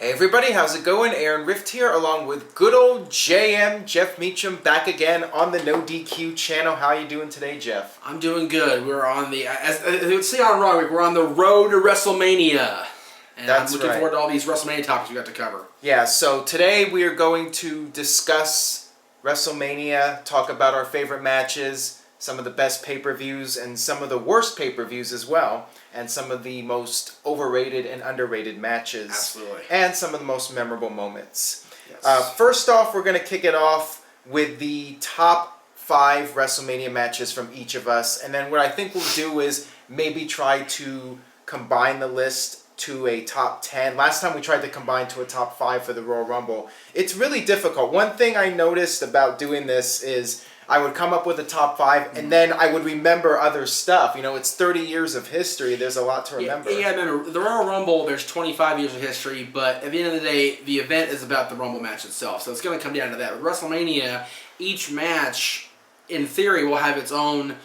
Hey everybody, how's it going? Aaron Rift here, along with good old JM, Jeff Meacham, back again on the No DQ channel. How are you doing today, Jeff? I'm doing good. We're on the, as you would say on Raw Week, we're on the road to WrestleMania. And That's I'm looking right. forward to all these WrestleMania topics we got to cover. Yeah, so today we are going to discuss WrestleMania, talk about our favorite matches, some of the best pay-per-views, and some of the worst pay-per-views as well, and some of the most overrated and underrated matches. Absolutely. And some of the most memorable moments. Yes. First off, we're going to kick it off with the top 5 WrestleMania matches from each of us, and then what I think we'll do is maybe try to combine the list to a top 10. Last time we tried to combine to a top 5 for the Royal Rumble. It's really difficult. One thing I noticed about doing this is I would come up with a top 5 and then I would remember other stuff. You know, it's 30 years of history. There's a lot to remember. Yeah, remember, the Royal Rumble, there's 25 years of history, but at the end of the day, the event is about the Rumble match itself. So it's going to come down to that. With WrestleMania, each match, in theory, will have its own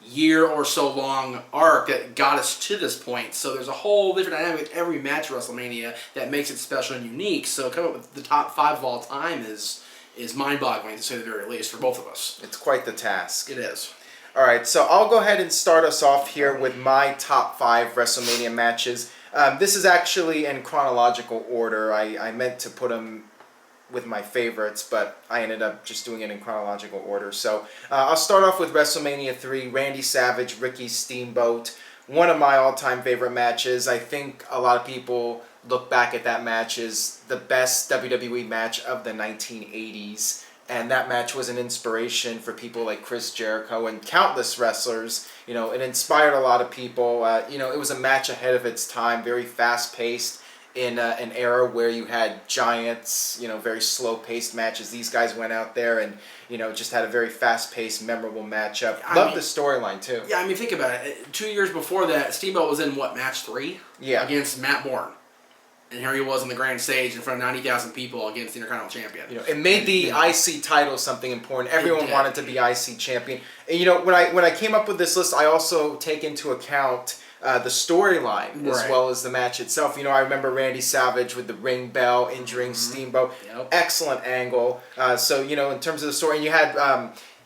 year or so long arc that got us to this point. So there's a whole different dynamic with every match at WrestleMania that makes it special and unique. So coming up with the top 5 of all time is mind-boggling, to say the very least, for both of us. It's quite the task. It is. All right, so I'll go ahead and start us off here with my top 5 WrestleMania matches. This is actually in chronological order. I meant to put them with my favorites, but I ended up just doing it in chronological order. So I'll start off with WrestleMania 3, Randy Savage, Ricky Steamboat. One of my all-time favorite matches. I think a lot of people look back at that match as the best WWE match of the 1980s. And that match was an inspiration for people like Chris Jericho and countless wrestlers. You know, it inspired a lot of people. You know, it was a match ahead of its time, very fast-paced in an era where you had giants, you know, very slow-paced matches. These guys went out there and, you know, just had a very fast-paced, memorable matchup. Love the storyline, too. Yeah, I mean, think about it. 2 years before that, Steamboat was in, what, match 3? Yeah. Against Matt Bourne. And here he was on the grand stage in front of 90,000 people against the Intercontinental Champion. You know, it made the IC title something important. Everyone wanted to be IC champion. And you know, when I came up with this list, I also take into account the storyline as well as the match itself. You know, I remember Randy Savage with the ring bell injuring Steamboat. Yep. Excellent angle. So you know, in terms of the story, and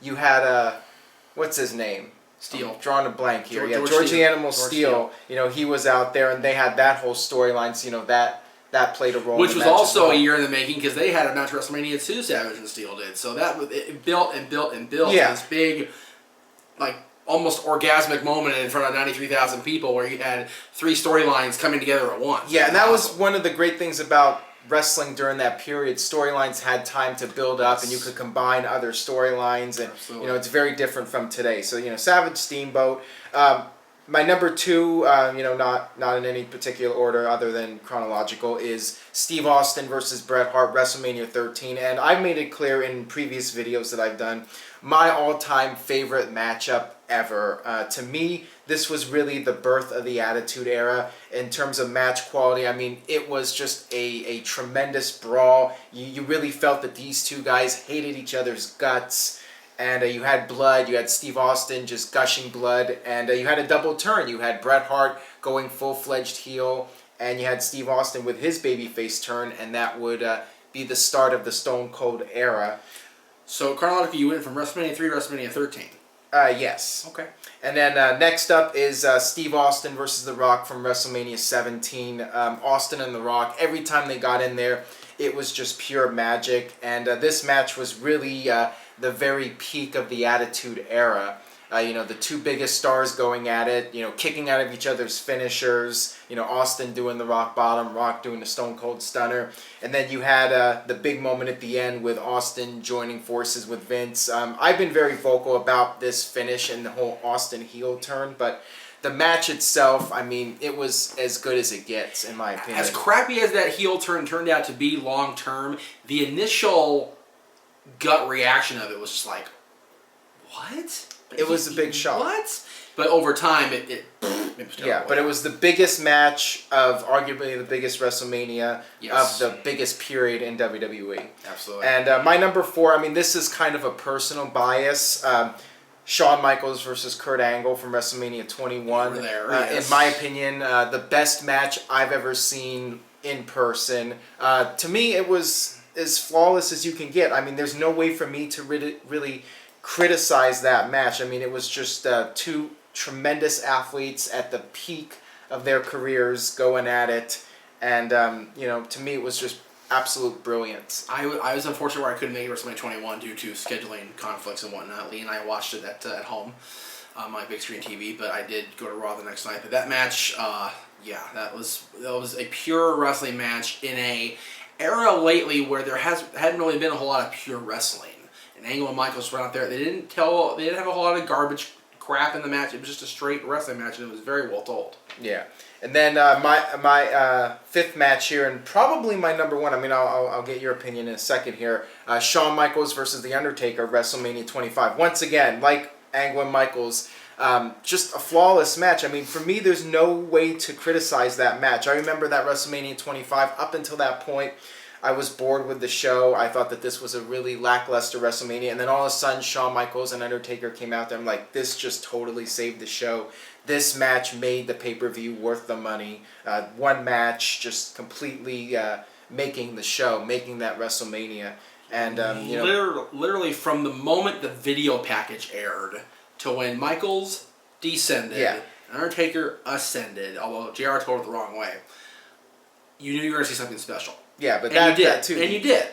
you had what's his name? Steel. I'm drawing a blank here. George the Animal Steel. You know, he was out there, and they had that whole storyline. So, you know, that played a role. Which in the was match also as well. a year in the making, because they had a match at WrestleMania 2, Savage and Steel did. So it built and built and built. Yeah. This big, like, almost orgasmic moment in front of 93,000 people where you had 3 storylines coming together at once. Yeah, and that was one of the great things about wrestling during that period. Storylines had time to build up, and you could combine other storylines, and you know, it's very different from today. So, you know, Savage, Steamboat. My number 2, you know, not in any particular order other than chronological, is Steve Austin versus Bret Hart, WrestleMania 13. And I've made it clear in previous videos that I've done, my all-time favorite matchup ever. To me, this was really the birth of the Attitude Era in terms of match quality. I mean, it was just a tremendous brawl. You really felt that these two guys hated each other's guts. And you had blood. You had Steve Austin just gushing blood. And you had a double turn. You had Bret Hart going full-fledged heel. And you had Steve Austin with his babyface turn. And that would be the start of the Stone Cold era. So, chronologically, you went from WrestleMania 3 to WrestleMania 13. Yes. Okay. And then next up is Steve Austin versus The Rock from WrestleMania 17. Austin and The Rock, every time they got in there, it was just pure magic. And this match was really the very peak of the Attitude Era. You know, the 2 biggest stars going at it, you know, kicking out of each other's finishers. You know, Austin doing the Rock Bottom, Rock doing the Stone Cold Stunner. And then you had the big moment at the end with Austin joining forces with Vince. I've been very vocal about this finish and the whole Austin heel turn, but the match itself, I mean, it was as good as it gets, in my opinion. As crappy as that heel turn turned out to be long-term, the initial gut reaction of it was just like, what? It was a big shock. What? But over time, it was terrible. Yeah, but it was the biggest match of arguably the biggest WrestleMania of the biggest period in WWE. Absolutely. And my number 4, I mean, this is kind of a personal bias. Shawn Michaels versus Kurt Angle from WrestleMania 21. Over there, In my opinion, the best match I've ever seen in person. To me, it was as flawless as you can get. I mean, there's no way for me to really criticize that match. I mean, it was just two tremendous athletes at the peak of their careers going at it. And, to me, it was just absolute brilliance. I was unfortunate where I couldn't make WrestleMania 21 due to scheduling conflicts and whatnot. Lee and I watched it at home on my big screen TV, but I did go to Raw the next night. But that match, that was a pure wrestling match in a era lately where there hadn't really been a whole lot of pure wrestling. And Angle and Michaels were out there. They didn't have a whole lot of garbage crap in the match. It was just a straight wrestling match, and it was very well told. Yeah. And then my fifth match here, and probably my number one. I mean, I'll get your opinion in a second here. Shawn Michaels versus The Undertaker, WrestleMania 25. Once again, like Angle and Michaels, just a flawless match. I mean, for me, there's no way to criticize that match. I remember that WrestleMania 25. Up until that point, I was bored with the show. I thought that this was a really lackluster WrestleMania. And then all of a sudden, Shawn Michaels and Undertaker came out there. I'm like, this just totally saved the show. This match made the pay-per-view worth the money. One match just completely making the show, making that WrestleMania. And, literally from the moment the video package aired to when Michaels descended, Undertaker ascended, although JR told it the wrong way, you knew you were going to see something special. Yeah, but that too. And you did.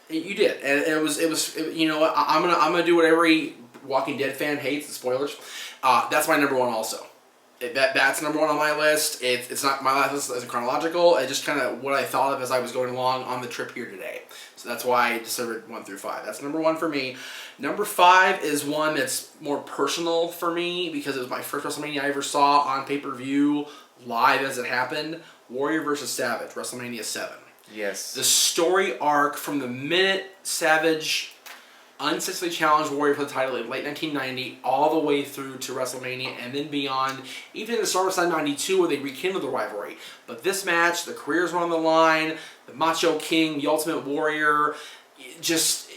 You did. And it was you know what, I'm gonna do what every Walking Dead fan hates, the spoilers. That's my number one also. That's number one on my list. It's not my list as chronological. It's just kind of what I thought of as I was going along on the trip here today. So that's why I decided 1 through 5. That's number one for me. Number 5 is one that's more personal for me because it was my first WrestleMania I ever saw on pay-per-view live as it happened. Warrior versus Savage, WrestleMania 7. Yes. The story arc from the minute Savage unsuccessfully challenged Warrior for the title in late 1990 all the way through to WrestleMania and then beyond, even in the SummerSlam 92 where they rekindled the rivalry. But this match, the careers were on the line, the Macho King, the Ultimate Warrior, just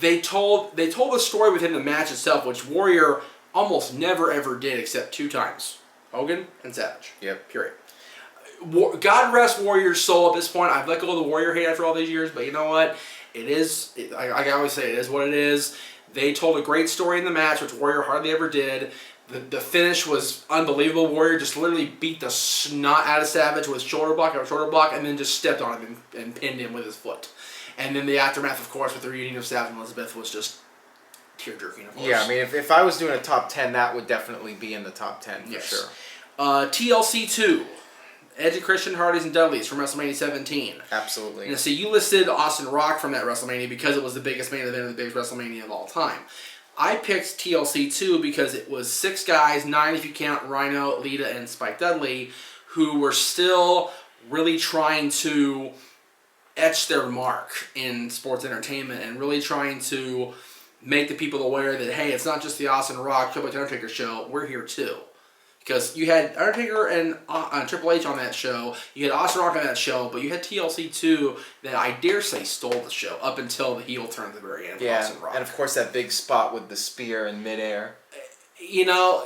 they told the story within the match itself, which Warrior almost never ever did except 2 times. Hogan and Savage. Yep. Period. God rest Warrior's soul at this point. I've let go of the Warrior hate after all these years, but you know what? I always say it is what it is. They told a great story in the match, which Warrior hardly ever did. The finish was unbelievable. Warrior just literally beat the snot out of Savage with shoulder block after shoulder block and then just stepped on him and pinned him with his foot. And then the aftermath, of course, with the reunion of Savage and Elizabeth was just tear-jerking, of course. Yeah, I mean, if I was doing a top 10, that would definitely be in the top 10 for sure. TLC 2. Edge of Christian, Hardys, and Dudleys from WrestleMania 17. Absolutely. Now, see, you listed Austin Rock from that WrestleMania because it was the biggest main event of the biggest WrestleMania of all time. I picked TLC 2 because it was 6 guys, 9 if you count Rhino, Lita, and Spike Dudley, who were still really trying to etch their mark in sports entertainment and really trying to make the people aware that, hey, it's not just the Austin Rock, Triple H Undertaker show, we're here too. Because you had Undertaker and Triple H on that show, you had Austin Rock on that show, but you had TLC 2 that I dare say stole the show up until the heel turn at the very end of Austin Rock. And of course that big spot with the spear in midair. You know,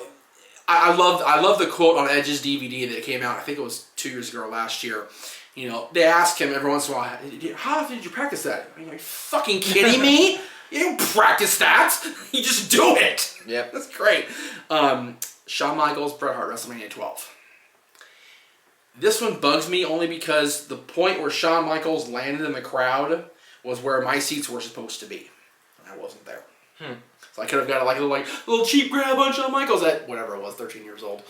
I love the quote on Edge's DVD that came out, I think it was 2 years ago or last year. You know, they ask him every once in a while, how often did you practice that? Are you fucking kidding me? You don't practice that. You just do it. Yep. That's great. Shawn Michaels, Bret Hart, WrestleMania 12. This one bugs me only because the point where Shawn Michaels landed in the crowd was where my seats were supposed to be. And I wasn't there. So I could have got a little cheap grab on Shawn Michaels at whatever it was, 13 years old,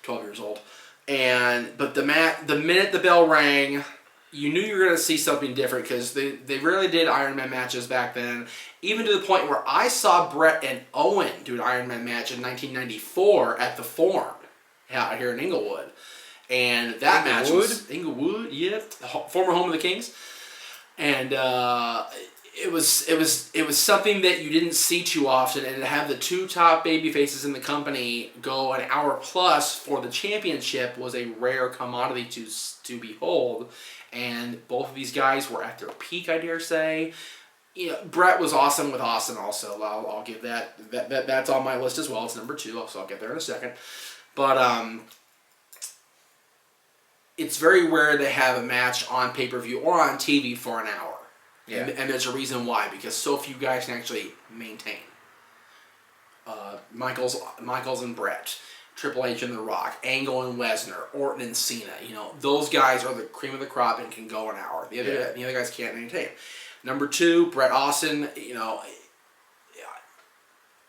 12 years old. But the minute the bell rang, you knew you were going to see something different because they rarely did Iron Man matches back then. Even to the point where I saw Bret and Owen do an Iron Man match in 1994 at the Forum out here in Inglewood. And that match was... Inglewood, yeah. Former home of the Kings. And it was something that you didn't see too often. And to have the 2 top baby faces in the company go an hour plus for the championship was a rare commodity to behold. And both of these guys were at their peak, I dare say. You know, Bret was awesome with Austin also. I'll give that's on my list as well. It's number 2, so I'll get there in a second. But it's very rare to have a match on pay-per-view or on TV for an hour. Yeah. And there's a reason why, because so few guys can actually maintain. Michaels and Bret, Triple H and The Rock, Angle and Lesnar, Orton and Cena. Those guys are the cream of the crop and can go an hour. The other guys can't maintain. Number 2, Bret Austin.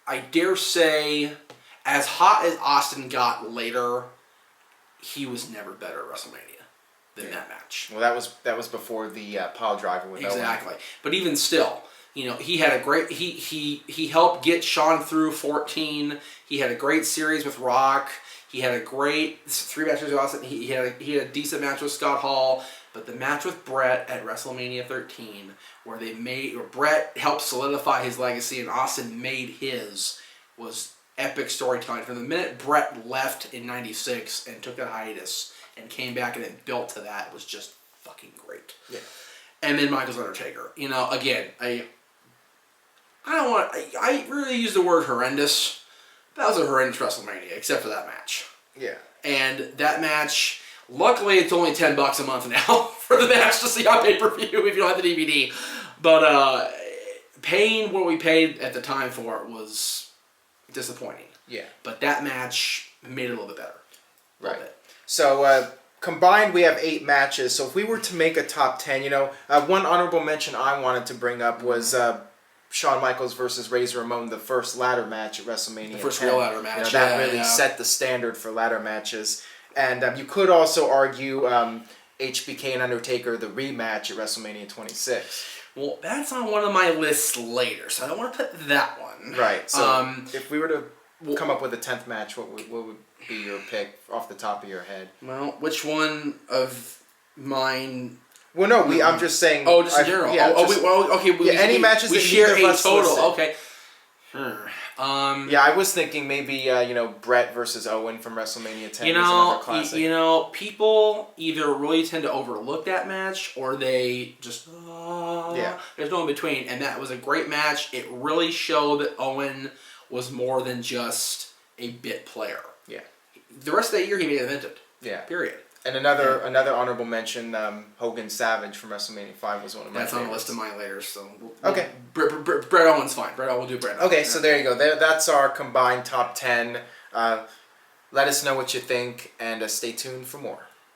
I dare say, as hot as Austin got later, he was never better at WrestleMania than that match. Well, that was before the pile driver with exactly. But even still, he had a great he helped get Shawn through 14. He had a great series with Rock. He had a great 3 matches with Austin. He had a decent match with Scott Hall. But the match with Bret at WrestleMania 13, where Bret helped solidify his legacy and Austin made his, was epic storytelling. From the minute Bret left in '96 and took a hiatus and came back and then built to that, was just fucking great. Yeah. And then Michael's Undertaker. Again, I really use the word horrendous. That was a horrendous WrestleMania, except for that match. Yeah. And that match, luckily it's only $10 a month now for the match to see on pay-per-view if you don't have the DVD. But paying what we paid at the time for it was disappointing. Yeah. But that match made it a little bit better. Right. So combined we have 8 matches. So if we were to make a top 10, one honorable mention I wanted to bring up was Shawn Michaels versus Razor Ramon, the first ladder match at WrestleMania. The first real ladder match. That really set the standard for ladder matches. And you could also argue HBK and Undertaker, the rematch at WrestleMania 26. Well, that's on one of my lists later, so I don't want to put that one. Right. So if we were to come up with a 10th match, what would be your pick off the top of your head? Well, which one of mine... Well, no, I'm just saying... Oh, just in general. Yeah, any matches we that share neither of a us total. listed. Okay. Sure. Yeah, I was thinking maybe Bret versus Owen from WrestleMania 10 is another classic. People either really tend to overlook that match or they just there's no in between, and that was a great match. It really showed that Owen was more than just a bit player. Yeah. The rest of that year he made it invented. Yeah. Period. And another honorable mention, Hogan Savage from WrestleMania 5 was one of my favorites. That's on the list of mine later, so... Okay. Bret Owen's fine. We'll do Bret. Okay, so there you go. That's our combined top 10. Let us know what you think, and stay tuned for more.